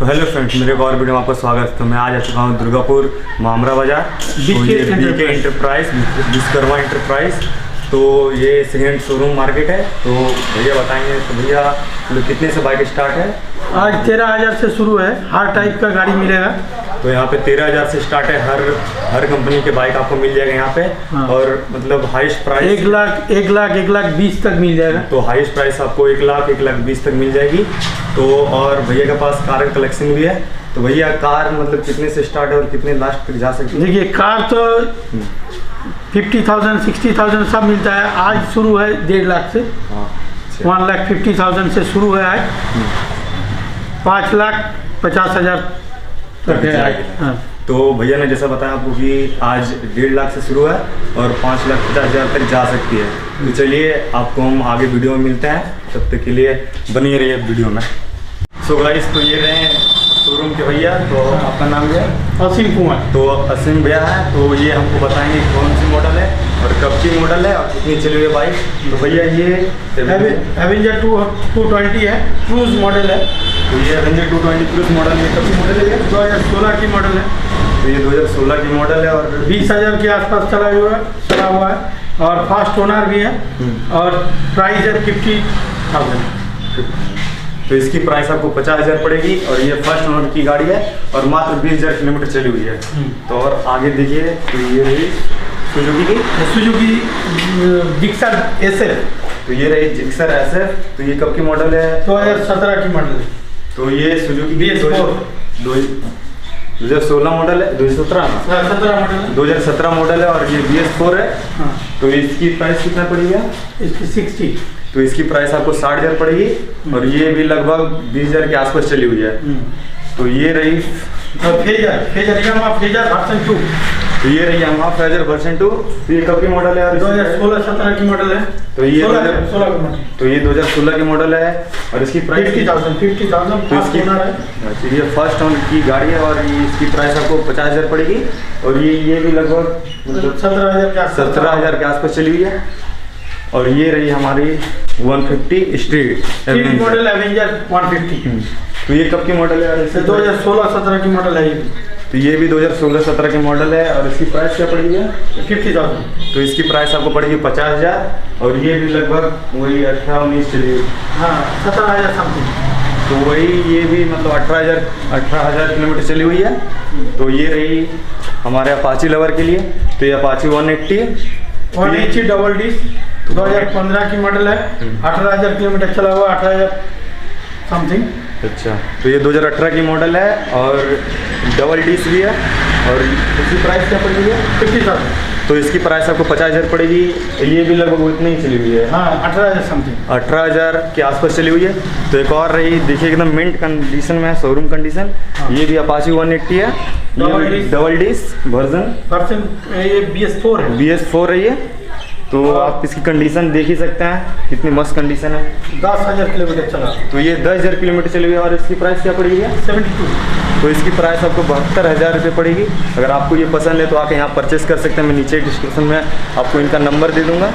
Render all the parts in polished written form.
तो hello friends, मेरे एक और वीडियो में आपका स्वागत है। तो मैं आज आ चुका हूँ दुर्गापुर मामरा बाजार, बीके एंटरप्राइज, विश्वकर्मा एंटरप्राइज। तो ये सेकेंड शोरूम मार्केट है। तो भैया बताएंगे, तो भैया कितने से बाइक स्टार्ट है? आज 13,000 से शुरू है, हर टाइप का गाड़ी मिलेगा। तो यहाँ पे 13,000 से स्टार्ट है, हर कंपनी के बाइक आपको मिल जाएगा यहाँ पे। हाँ। और मतलब हाईएस्ट प्राइस 1,20,000 तक मिल जाएगा। तो हाईएस्ट प्राइस आपको 1,20,000 तक मिल जाएगी। तो और भैया के पास कार का कलेक्शन भी है। तो भैया कार मतलब कितने से स्टार्ट है और कितने लास्ट तक जा सकती है? देखिए, कार तो 50,000 60,000 सब मिलता है। आज शुरू है 1.5 लाख से। हाँ, 1,50,000 से शुरू है। आज 5,50,000 तक है। हाँ। तो भैया ने जैसा बताया आपको कि आज 1.5 लाख से शुरू है और 5,50,000 तक जा सकती है। तो चलिए आपको हम आगे वीडियो में मिलते हैं, तब तक के लिए बनी रहिए वीडियो में। सो गाइस, तो ये रहे शोरूम के भैया। तो आपका नाम क्या है? असीम कुमार। तो असीम भैया है। तो ये हमको बताएंगे कौन सी मॉडल है और कब की मॉडल है और कितनी चली हुई है बाइक। तो भैया ये एवेंजर 220 है, क्रूज मॉडल है। तो ये एवेंजर 220 क्रूज मॉडल है। कब की मॉडल है? 2016 की मॉडल है। तो ये 2016 की मॉडल है और 20,000 के आसपास चला हुआ है और फास्ट ओनर भी है। और प्राइस है 50,000। तो इसकी प्राइस आपको 50,000 पड़ेगी और ये फर्स्ट ओनर की गाड़ी है और मात्र 20,000 किलोमीटर चली हुई है। तो और आगे देखिए, तो ये रही सुजुकी जिक्सर SF। तो ये रही जिक्सर SF। तो ये कब की मॉडल है? 2017 की मॉडल है। तो ये सुजुकी BS4 2016 मॉडल है। 2017 मॉडल है और ये BS4 है। हाँ। तो इसकी प्राइस कितना पड़ेगी? इसकी 60। तो इसकी प्राइस आपको 60,000 पड़ेगी और ये भी लगभग 20,000 के आसपास चली हुई है। तो ये रही फेजर वर्जन 2। तो ये रही यामाहा फेजर वर्जन 2। तो ये कब की मॉडल है? 2016-17 की मॉडल है। तो ये 16 की मॉडल। तो ये 2016 की मॉडल है और इसकी प्राइस 50,000 तो इसकी ये फर्स्ट ओनर की गाड़ी है और ये इसकी प्राइस आपको 50,000 पड़ेगी और ये भी लगभग मतलब 17,000 के आसपास चली हुई है। और ये रही हमारी 150 स्ट्रीट मॉडल एवेंजर 150। तो ये कब की मॉडल है? 2016-17 की मॉडल है। तो ये भी 2016-17 की मॉडल है और इसकी प्राइस क्या पड़ेगी? 50,000। तो इसकी प्राइस आपको पड़ेगी 50,000 और ये भी लगभग वही 18-19 चली। हाँ, 17,000 समथिंग। तो वही ये भी मतलब 18,000 किलोमीटर चली हुई है। तो ये रही हमारे अपाची लवर के लिए। तो ये अपाची 180 डबल डी 2015 की मॉडल है। 18,000 किलोमीटर चला हुआ, 18,000 समथिंग। अच्छा, तो ये 2018 की मॉडल है और डबल डीस भी है और इसकी प्राइस क्या पड़ेगी? 50,000। तो इसकी प्राइस आपको 50,000 पड़ेगी। ये भी लगभग उतनी ही चली हुई है। हाँ, 18,000 समथिंग, 18,000 के आसपास चली हुई है। तो एक और रही, देखिए एकदम मिंट कंडीशन में है, शोरूम कंडीशन। हाँ। ये भी अपाची 180 है, डबल डीस वर्जन ये BS4 है। BS4 है ये। तो आप इसकी कंडीशन देख ही सकते हैं, कितनी मस्त कंडीशन है। 10,000 किलोमीटर चला। तो ये 10,000 किलोमीटर चली हुई है और इसकी प्राइस क्या पड़ेगी? 72। तो इसकी प्राइस आपको 72,000 रुपये पड़ेगी। अगर आपको ये पसंद है तो आके यहाँ परचेस कर सकते हैं। मैं नीचे डिस्क्रिप्शन में आपको इनका नंबर दे दूँगा।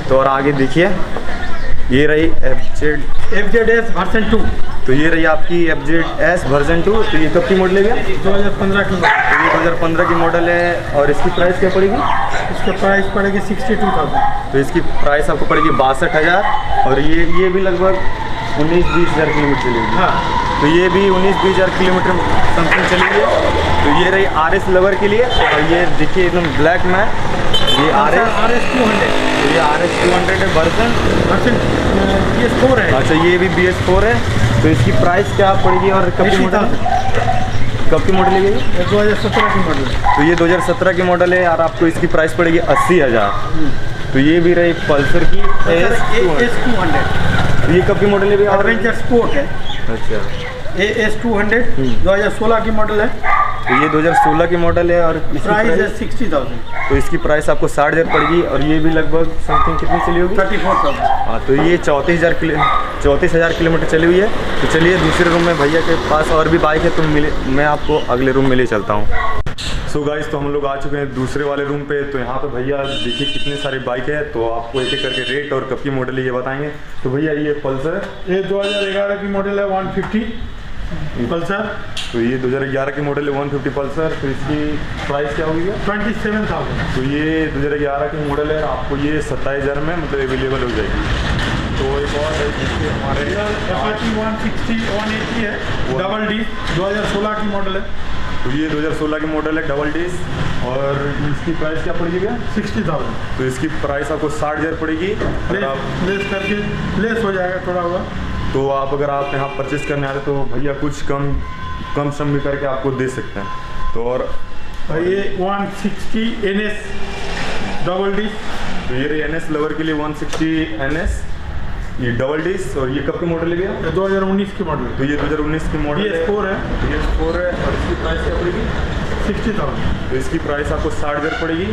तो और आगे देखिए, ये रही FZS वर्जन 2। तो ये रही आपकी FZS वर्जन 2। तो ये कब की मॉडल है? 2015 की। तो ये 2015 की मॉडल है और इसकी प्राइस क्या पड़ेगी? इसका प्राइस पड़ेगी 62,000। तो इसकी प्राइस आपको पड़ेगी 62,000 और ये भी लगभग 19-20,000 किलोमीटर चली हुई है। हाँ। तो ये भी 19-20,000 किलोमीटर समथिंग चली हुई है। तो ये रही RS लवर के लिए और ये देखिए एकदम ब्लैक में ये RS 200। तो ये RS 200 है वर्जन BS4 है। अच्छा, ये भी BS4 है। तो इसकी प्राइस क्या पड़ेगी और कब की मॉडल है? 2017 की मॉडल है। तो ये 2017 की मॉडल है और आपको इसकी प्राइस पड़ेगी 80,000। तो ये भी रही पल्सर की S200। तो ये कब की मॉडल है? एडवेंचर स्पोर्ट है। अच्छा, S200 2016 की मॉडल है। तो ये 2016 की मॉडल है और प्राइस है 60,000। तो इसकी प्राइस आपको 60,000 पड़ेगी और ये भी लगभग समथिंग कितनी चली होगी? 34,000। हाँ, तो ये 34,000 किलोमीटर चली हुई है। तो चलिए दूसरे रूम में भैया के पास और भी बाइक है, तो मैं आपको अगले रूम में ले चलता हूँ। सो गाइस, तो हम लोग आ चुके हैं दूसरे वाले रूम पे। तो यहाँ पे भैया देखिए कितने सारे बाइक है। तो आपको एक एक करके रेट और कब की मॉडल है ये बताएंगे। तो भैया ये पल्सर, ये 2011 की मॉडल है 150 पल्सर। तो ये 2011 की मॉडल है 150 पल्सर। तो इसकी प्राइस क्या होगी? 27,000। तो ये 2011 की मॉडल है, आपको ये 27,000 में मतलब अवेलेबल हो जाएगी। तो एक और है जिसके हमारे Apache 160 180 है, डबल डी 2016 की मॉडल है। तो ये 2016 की मॉडल है, डबल डिस्क। और इसकी प्राइस क्या पड़ेगी क्या? 60,000। तो इसकी प्राइस आपको 60,000 पड़ेगी। अगर आप लेस करके लेस हो जाएगा थोड़ा हुआ। तो आप अगर आप यहाँ परचेस करने आ रहे तो भैया कुछ कम सम भी करके आपको दे सकते हैं। तो और ये 160 NS डबल डी। तो ये NS लवर के लिए 160 NS ये डबल डिस्क। और ये कब की मॉडल है भैया? 2019 की मॉडल। तो ये 2019 की मॉडल BS4 है। BS4 है। और इसकी प्राइस क्या पड़ेगी? 60,000। तो इसकी प्राइस आपको 60,000 पड़ेगी।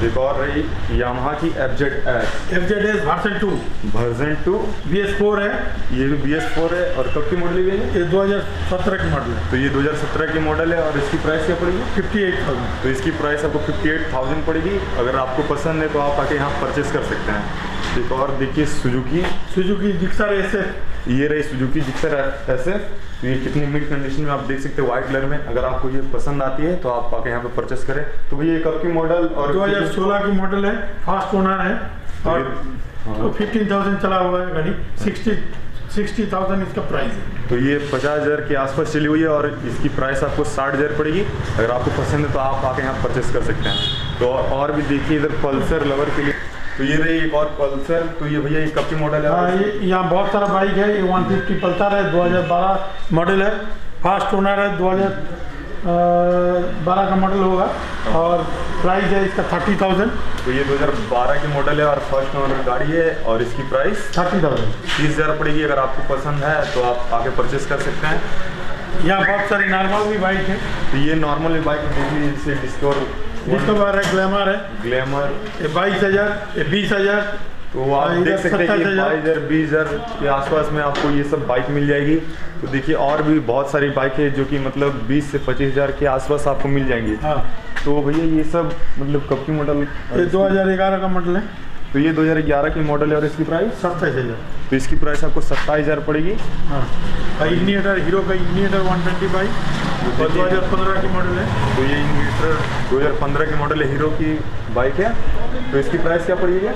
एक और रही यामाहा की FZS वर्जन 2 BS4 है। ये भी BS4 है। और कब की मॉडल है ये 2017 की मॉडल है। तो ये 2017 की मॉडल है। और इसकी प्राइस क्या पड़ेगी? 58,000। तो इसकी प्राइस आपको 58,000 पड़ेगी। अगर आपको पसंद है तो आप आके यहाँ परचेस कर सकते हैं। एक और देखिए सुजुकी जिक्सर SF। ये रही सुजुकी जिक्सर SF। तो ये कितनी मिड कंडीशन में आप देख सकते हैं व्हाइट कलर में। अगर आपको ये पसंद आती है तो आप आके यहाँ पे परचेस करें। तो भैया कब की मॉडल? और 2016 की मॉडल है, फास्ट ओनर है। और हाँ। 15,000 चला हुआ है गाड़ी। 60,000 इसका प्राइस है। तो ये 50,000 के आसपास चली हुई है। और इसकी प्राइस आपको 60,000 पड़ेगी। अगर आपको पसंद है तो आप आके यहाँ परचेस कर सकते हैं। तो और भी देखिए इधर पल्सर लवर के लिए। तो ये रही एक और पल्सर। तो ये भैया ये कब की मॉडल है? हाँ, ये यहाँ बहुत सारा बाइक है। ये 150 पल्सर है, 2012 मॉडल है, फास्ट ओनर है, 2012 का मॉडल होगा। और प्राइस है इसका 30,000। तो ये 2012 की मॉडल है और फर्स्ट ओनर गाड़ी है। और इसकी प्राइस 30,000 30,000 पड़ेगी। अगर आपको पसंद है तो आप आके परचेस कर सकते हैं। यहाँ बहुत सारी नॉर्मल भी बाइक है। तो ये नॉर्मल बाइक देखिए, जैसे डिस्कवर है, ग्लैमर है। ग्लैमर ये 22,000, ये 20,000। तो आप देख सकते हैं कि 22,000 20,000 के आसपास में आपको ये सब बाइक मिल जाएगी। तो देखिए और भी बहुत सारी बाइक है जो कि मतलब 20 से 25,000 के आसपास आपको मिल जाएंगी। हाँ। तो भैया ये सब मतलब कब की मॉडल? ये 2011 का मॉडल है। तो ये 2011 की मॉडल है। और इसकी प्राइस 27,000। तो इसकी प्राइस आपको 27,000 पड़ेगी। हाँ, इग्निटर हीरो का इग्निटर 125 और 2015 की मॉडल है। तो ये इग्निटर 2015 की मॉडल है, हीरो की बाइक है। तो इसकी प्राइस क्या पड़ेगी?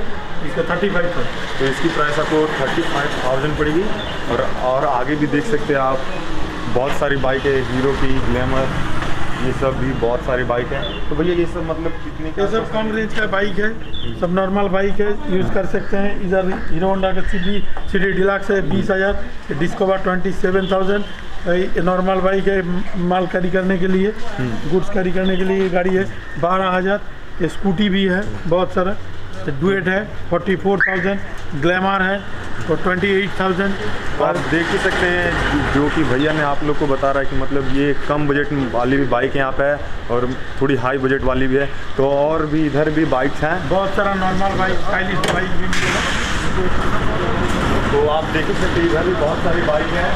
इसका 35,000। तो इसकी प्राइस आपको 35,000 पड़ेगी। और आगे भी देख सकते हैं आप बहुत सारी बाइक है, हीरो की, ग्लैमर, ये सब भी बहुत सारी बाइक है। तो भैया ये सब मतलब कितने ये सब कम रेंज का बाइक है, सब नॉर्मल बाइक है, यूज़ कर सकते हैं। इधर हीरो होंडा का सिटी डिलक्स है 20,000, डिस्कवर 27,000। ये नॉर्मल बाइक है, माल कैरी करने के लिए, गुड्स कैरी करने के लिए ये गाड़ी है 12,000। ये स्कूटी भी है बहुत सारा, डुएट है 44,000, ग्लैमर है और 28,000। आप देख ही सकते हैं जो कि भैया ने आप लोग को बता रहा है कि मतलब ये कम बजट वाली भी बाइक यहाँ पे है और थोड़ी हाई बजट वाली भी है। तो और भी इधर भी बाइक्स हैं, बहुत सारा नॉर्मल बाइक, स्टाइलिश बाइक भी मिलेगा। तो आप देख ही सकते हैं इधर भी बहुत सारी बाइक हैं।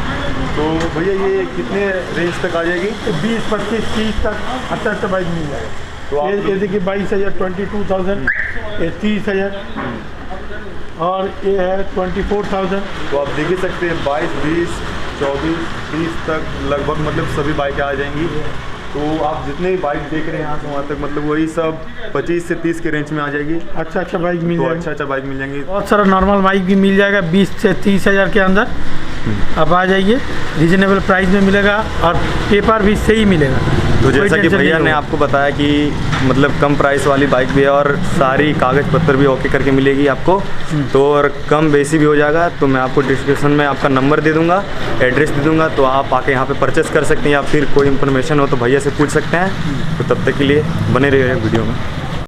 तो भैया ये कितने रेंज तक आ जाएगी? 20, 25, 30 तक अच्छा बाइक मिल जाएगा। तो ये देखिए 22,000, 22,000, ये 30,000 और ये है 24,000। तो आप देख ही सकते हैं 22, 20, 24, 30 तक लगभग मतलब सभी बाइकें आ जाएंगी। तो आप जितने भी बाइक देख रहे हैं यहाँ से वहाँ तक मतलब वही सब 25 से 30 के रेंज में आ जाएगी। अच्छा बाइक मिल तो जाएगा। अच्छा बाइक मिल जाएंगी। बहुत सारा नॉर्मल बाइक भी मिल जाएगा 20 से 30,000 के अंदर। आप आ जाइए, रीजनेबल प्राइस में मिलेगा और पेपर भी सही मिलेगा। तो जैसा कि भैया ने आपको बताया कि मतलब कम प्राइस वाली बाइक भी है और सारी कागज़ पत्तर भी ओके करके मिलेगी आपको। तो और कम बेसी भी हो जाएगा। तो मैं आपको डिस्क्रिप्शन में आपका नंबर दे दूंगा, एड्रेस दे दूंगा, तो आप आके यहाँ पे परचेस कर सकते हैं या फिर कोई इन्फॉर्मेशन हो तो भैया से पूछ सकते हैं। तो तब तक के लिए बने रहिए वीडियो में।